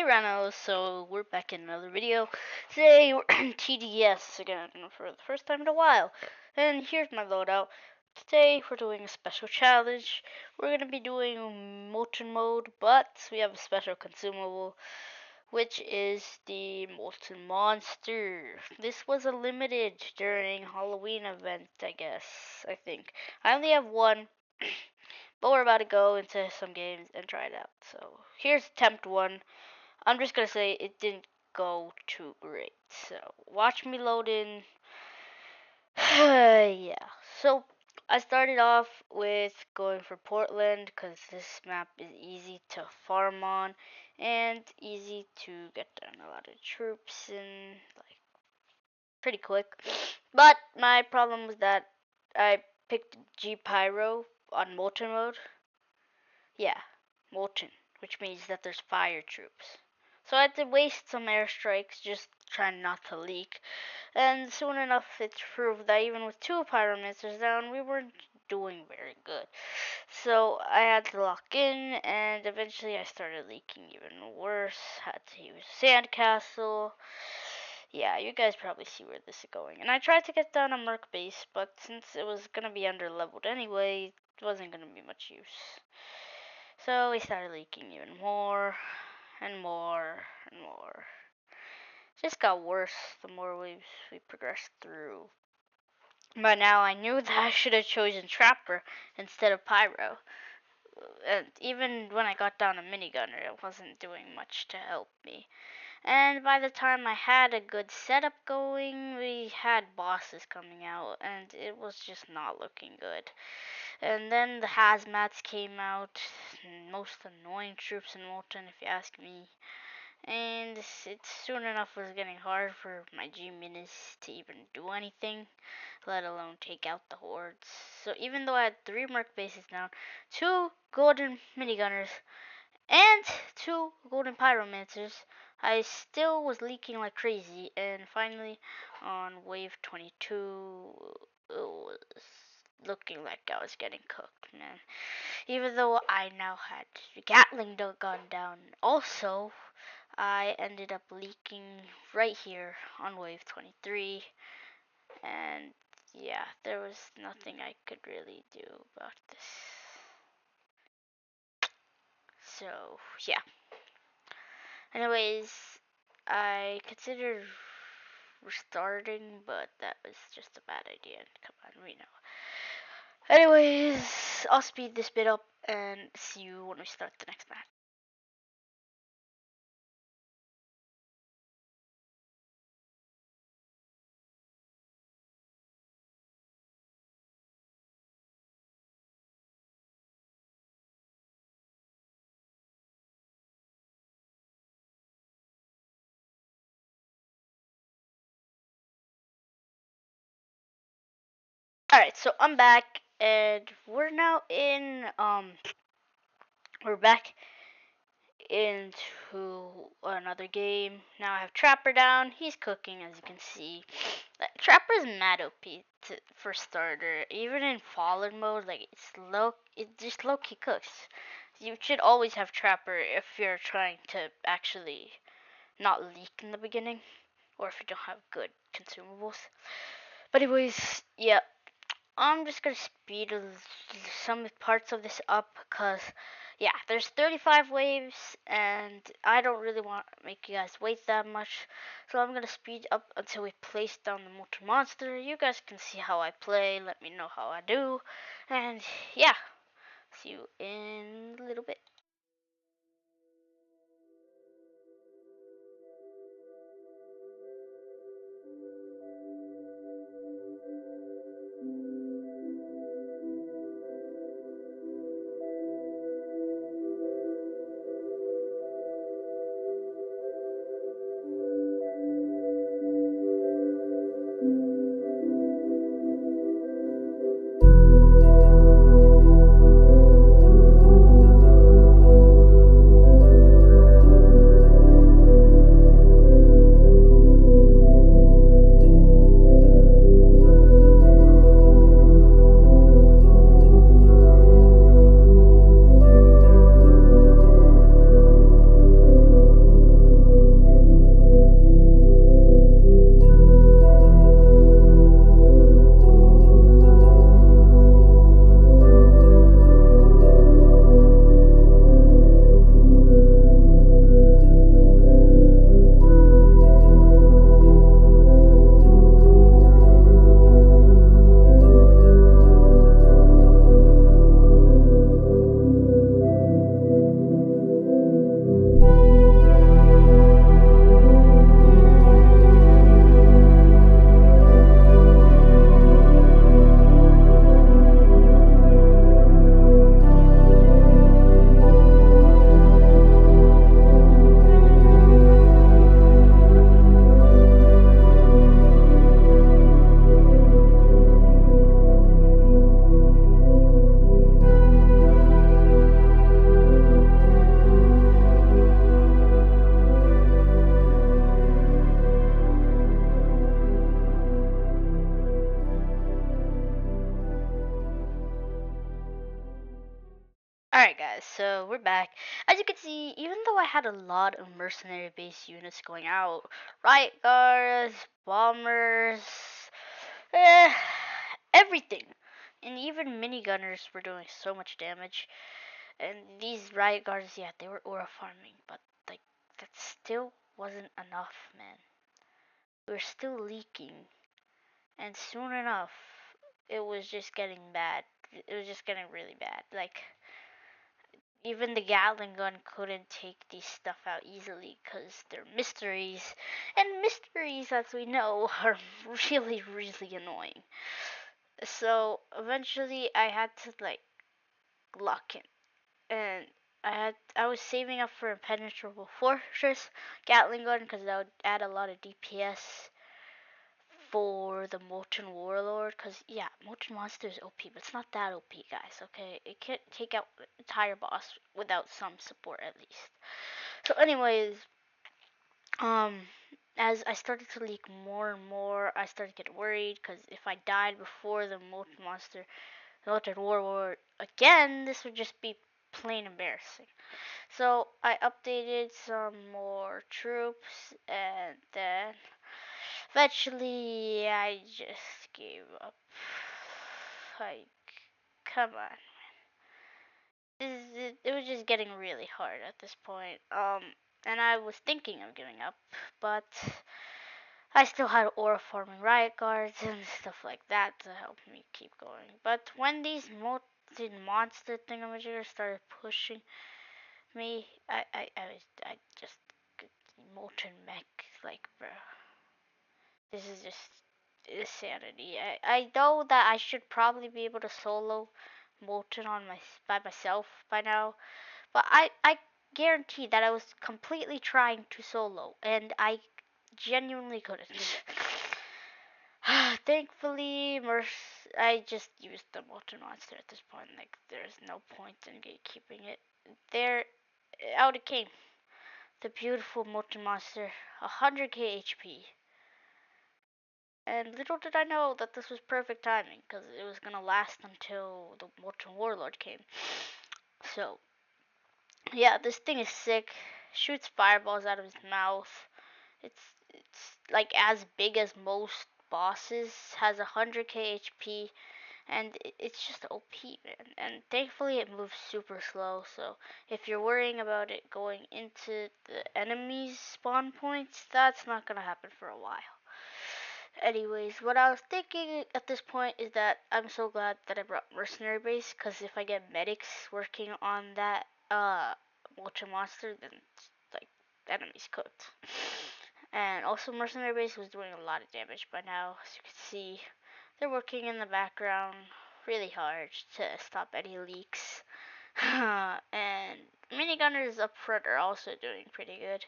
Rano, so we're back in another video. Today we're in TDS again for the first time in a while. And here's my loadout. Today we're doing a special challenge. We're going to be doing Molten mode, but we have a special consumable, which is the Molten Monster. This was a limited during Halloween event, I think. I only have one. But we're about to go into some games and try it out. So here's attempt one. I'm just gonna say it didn't go too great. So watch me load in. Yeah. So I started off with going for Portland because this map is easy to farm on and easy to get down a lot of troops and like pretty quick. But my problem was that I picked G Pyro on Molten mode. Yeah, Molten, which means that there's fire troops. So I had to waste some airstrikes just trying not to leak. And soon enough it proved that even with 2 pyromancers down, we weren't doing very good. So I had to lock in, and eventually I started leaking even worse. Had to use sandcastle. Yeah, you guys probably see where this is going. And I tried to get down a merc base, but since it was gonna be under leveled anyway, it wasn't gonna be much use. So we started leaking even more and more and more. It just got worse the more we progressed through. By now I knew that I should have chosen Trapper instead of Pyro. And even when I got down a minigunner, it wasn't doing much to help me. And by the time I had a good setup going, we had bosses coming out, and it was just not looking good. And then the hazmats came out, most annoying troops in Molten, if you ask me. And it soon enough was getting hard for my G-Minis to even do anything, let alone take out the hordes. So even though I had 3 merc bases down, 2 golden minigunners, and 2 golden pyromancers, I still was leaking like crazy. And finally, on wave 22, it was looking like I was getting cooked, man. Even though I now had Gatling gun down, also I ended up leaking right here on wave 23, and yeah, there was nothing I could really do about this. So yeah. Anyways, I considered restarting, but that was just a bad idea. Come on, we know. Anyways, I'll speed this bit up and see you when we start the next match. Alright, so I'm back, and we're now in, we're back into another game. Now I have Trapper down. He's cooking, as you can see. Trapper's mad OP for starter. Even in fallen mode, like it just low-key cooks. You should always have Trapper if you're trying to actually not leak in the beginning, or if you don't have good consumables. But anyways, yeah, I'm just gonna speed some parts of this up because, yeah, there's 35 waves and I don't really want to make you guys wait that much. So I'm gonna speed up until we place down the Molten Monster. You guys can see how I play, let me know how I do, and yeah, see you in a little bit. Alright guys, so we're back. As you can see, even though I had a lot of mercenary base units going out, riot guards, bombers, eh, everything, and even minigunners were doing so much damage. And these riot guards, yeah, they were aura farming, but like that still wasn't enough, man. We were still leaking, and soon enough, it was just getting bad. It was just getting really bad. Like even the Gatling gun couldn't take these stuff out easily because they're mysteries, and mysteries, as we know, are really, really annoying. So eventually, I had to like lock in, and I was saving up for Impenetrable Fortress Gatling gun because that would add a lot of DPS for the Molten Warlord. Because yeah, Molten Monster is OP, but it's not that OP, guys. Okay, it can't take out the entire boss without some support at least. So, anyways, um, as I started to leak more and more, I started to get worried because if I died before the Molten Monster, the Molten Warlord again, this would just be plain embarrassing. So I updated some more troops, and then eventually I just gave up. Like, come on. It was just getting really hard at this point. And I was thinking of giving up, but I still had aura farming riot guards and stuff like that to help me keep going. But when these molten monster thingamajiggers started pushing me, I just molten mech, like, bro, this is just insanity. I know that I should probably be able to solo molten on by myself by now, but I guarantee that I was completely trying to solo, and I genuinely couldn't. Thankfully, I just used the molten monster at this point. Like, there's no point in gatekeeping it. There, out it came. The beautiful molten monster, 100k HP. And little did I know that this was perfect timing, because it was gonna last until the molten warlord came. So, yeah, this thing is sick. Shoots fireballs out of his mouth. It's like as big as most bosses. Has 100k HP, and it's just OP, man. And thankfully, it moves super slow. So if you're worrying about it going into the enemy's spawn points, that's not gonna happen for a while. Anyways, what I was thinking at this point is that I'm so glad that I brought mercenary base, because if I get medics working on that ultra monster, then it's like the enemy's cooked. And also mercenary base was doing a lot of damage by now, as you can see. They're working in the background really hard to stop any leaks. And minigunners up front are also doing pretty good,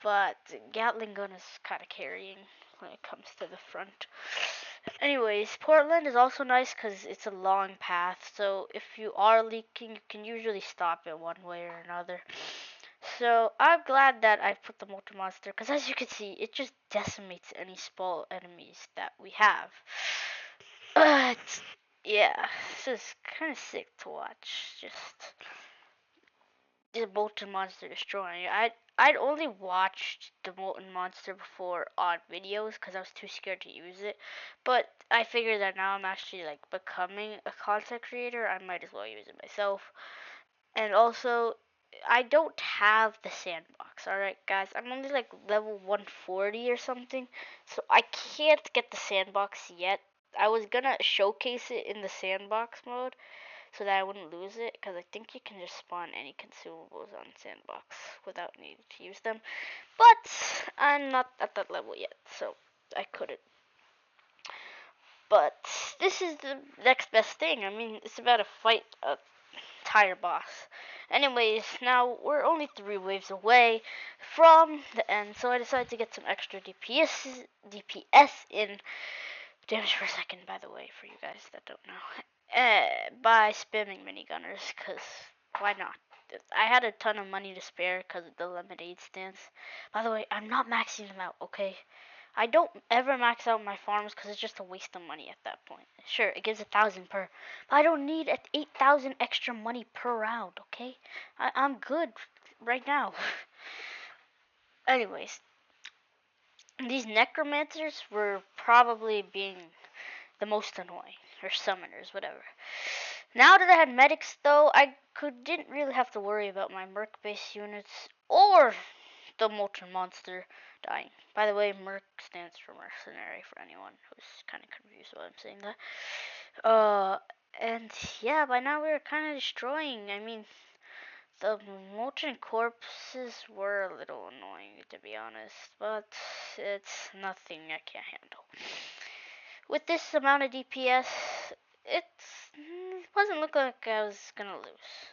but Gatling gun is kind of carrying when it comes to the front. Anyways, Portland is also nice because it's a long path, so if you are leaking, you can usually stop it one way or another. So I'm glad that I put the Molten Monster, because as you can see, it just decimates any small enemies that we have. But yeah, this is kind of sick to watch. Just the Molten Monster destroying. I'd only watched the Molten Monster before on videos because I was too scared to use it. But I figured that now I'm actually like becoming a content creator, I might as well use it myself. And also, I don't have the sandbox. All right, guys, I'm only like level 140 or something, so I can't get the sandbox yet. I was gonna showcase it in the sandbox mode, so that I wouldn't lose it, because I think you can just spawn any consumables on Sandbox without needing to use them. But I'm not at that level yet, so I couldn't. But this is the next best thing. I mean, it's about to fight a entire boss. Anyways, now we're only 3 waves away from the end, so I decided to get some extra DPS in. Damage per second, by the way, for you guys that don't know. By spamming minigunners, because why not? I had a ton of money to spare because of the lemonade stands. By the way, I'm not maxing them out, okay? I don't ever max out my farms because it's just a waste of money at that point. Sure, it gives 1,000 per, but I don't need 8,000 extra money per round. Okay, I'm good right now. Anyways, these necromancers were probably being the most annoying, or summoners, whatever. Now that I had medics, though, didn't really have to worry about my merc-based units or the Molten monster dying. By the way, merc stands for mercenary for anyone who's kind of confused why I'm saying that. And yeah, by now we were kind of destroying. I mean, the molten corpses were a little annoying, to be honest, but it's nothing I can't handle. With this amount of DPS, it wasn't looking like I was gonna lose.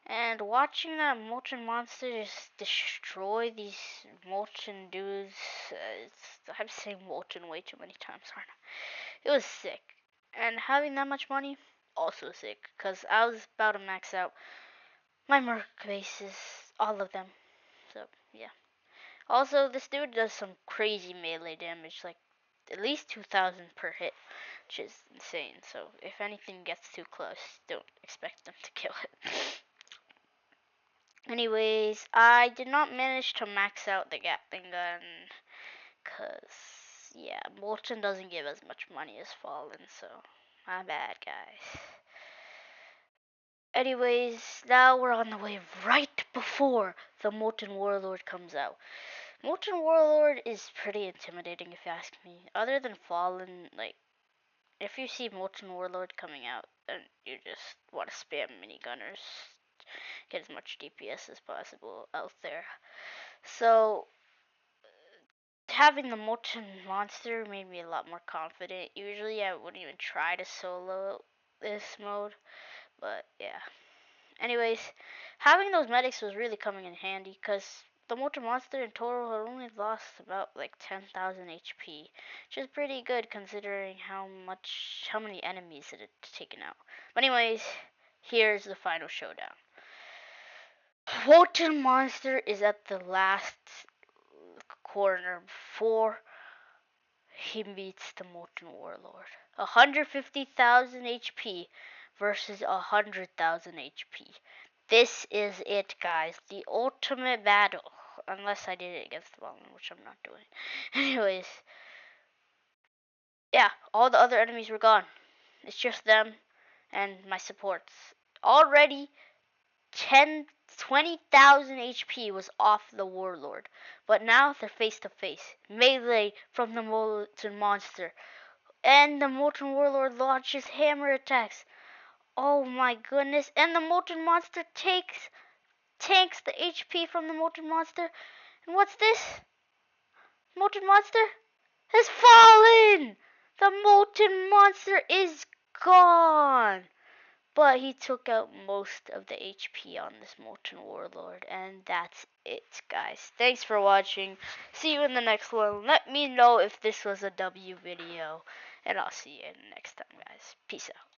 And watching that molten monster just destroy these molten dudes, I'm saying molten way too many times, aren't I? It was sick. And having that much money, also sick, because I was about to max out my merc bases, all of them. So, yeah. Also, this dude does some crazy melee damage, like at least 2,000 per hit, which is insane. So, if anything gets too close, don't expect them to kill it. Anyways, I did not manage to max out the Gatling gun, cause yeah, Molten doesn't give as much money as Fallen, so my bad, guys. Anyways, now we're on the way right before the Molten Warlord comes out. Molten Warlord is pretty intimidating if you ask me. Other than Fallen, like, if you see Molten Warlord coming out, then you just want to spam minigunners, get as much DPS as possible out there. So, having the Molten Monster made me a lot more confident. Usually I wouldn't even try to solo this mode, but yeah. Anyways, having those medics was really coming in handy because the Molten Monster in total had only lost about like 10,000 HP, which is pretty good considering how many enemies it had taken out. But anyways, here's the final showdown. Molten Monster is at the last corner before he meets the Molten Warlord. 150,000 HP versus 100,000 HP. This is it, guys. The ultimate battle. Unless I did it against the Molten, which I'm not doing. Anyways, yeah, all the other enemies were gone. It's just them and my supports. Already 20,000 HP was off the Warlord, but now they're face to face. Melee from the Molten Monster, and the Molten Warlord launches hammer attacks. Oh my goodness! And the Molten Monster tanks the HP from the Molten Monster. And what's this? Molten Monster has fallen. The Molten Monster is gone. But he took out most of the HP on this Molten Warlord, and that's it, guys. Thanks for watching. See you in the next one. Let me know if this was a W video, and I'll see you next time, guys. Peace out.